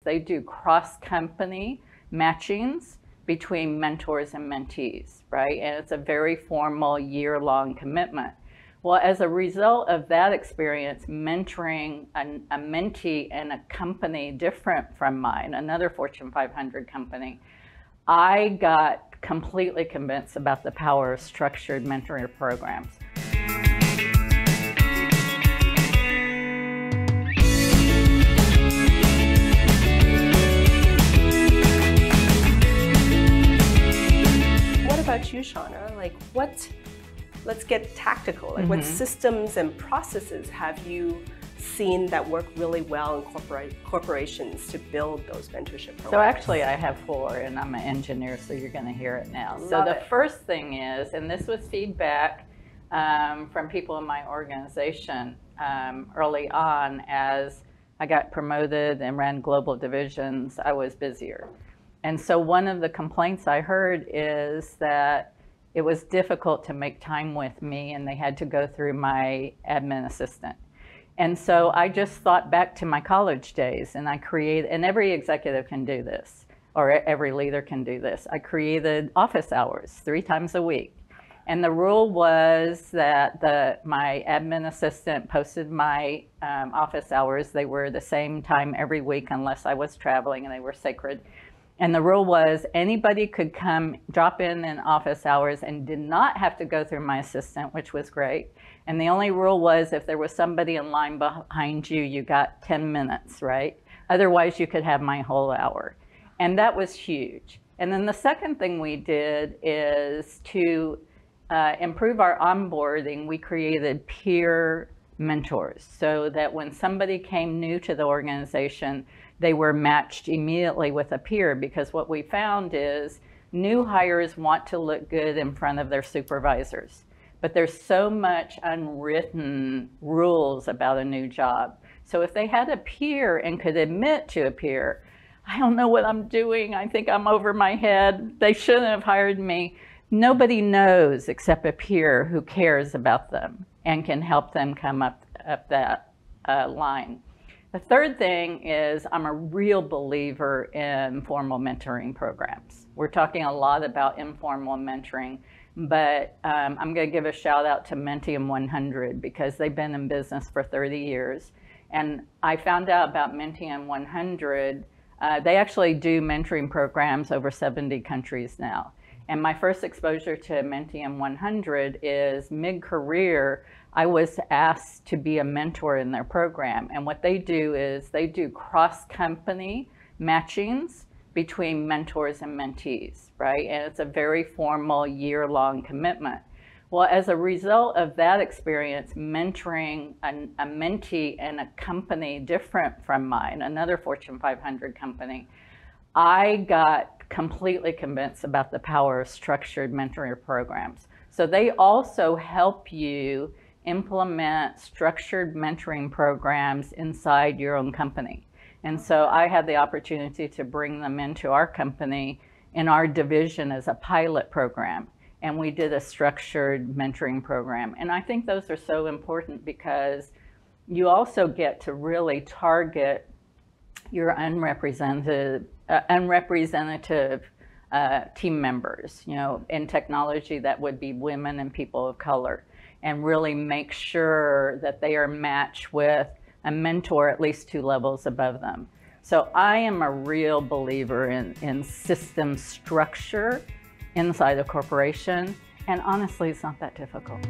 They do cross-company matchings between mentors and mentees, right? And it's a very formal year-long commitment. Well, as a result of that experience, mentoring a mentee in a company different from mine, another Fortune 500 company, I got completely convinced about the power of structured mentoring programs. What about you, Shaunna? Like let's get tactical. Like what systems and processes have you seen that work really well in corporations to build those mentorship programs? So actually I have 4, and I'm an engineer, so you're gonna hear it now. So the first thing is, and this was feedback from people in my organization early on, as I got promoted and ran global divisions, I was busier. And so one of the complaints I heard is that it was difficult to make time with me, and they had to go through my admin assistant. And so I just thought back to my college days, and I created, and every executive can do this, or every leader can do this. I created office hours 3 times a week. And the rule was that my admin assistant posted my office hours. They were the same time every week unless I was traveling, and they were sacred. And the rule was anybody could come drop in office hours and did not have to go through my assistant, which was great. And the only rule was if there was somebody in line behind you, you got 10 minutes, right? Otherwise, you could have my whole hour. And that was huge. And then the second thing we did is to improve our onboarding. We created peer mentors so that when somebody came new to the organization, they were matched immediately with a peer, because what we found is new hires want to look good in front of their supervisors, but there's so much unwritten rules about a new job. So if they had a peer and could admit to a peer, I don't know what I'm doing, I think I'm over my head, they shouldn't have hired me. Nobody knows except a peer who cares about them and can help them come up that line. The third thing is I'm a real believer in formal mentoring programs. We're talking a lot about informal mentoring, but I'm going to give a shout out to Mentium 100 because they've been in business for 30 years. And I found out about Mentium 100. They actually do mentoring programs over 70 countries now. And my first exposure to Mentium 100 is mid-career, I was asked to be a mentor in their program. And what they do is they do cross-company matchings between mentors and mentees, right? And it's a very formal year-long commitment. Well, as a result of that experience, mentoring a mentee in a company different from mine, another Fortune 500 company, I got completely convinced about the power of structured mentoring programs. So they also help you implement structured mentoring programs inside your own company. And so I had the opportunity to bring them into our company in our division as a pilot program. And we did a structured mentoring program. And I think those are so important because you also get to really target your unrepresentative team members. You know, in technology, that would be women and people of color, and really make sure that they are matched with a mentor at least 2 levels above them. So I am a real believer in system structure inside a corporation, and honestly, it's not that difficult.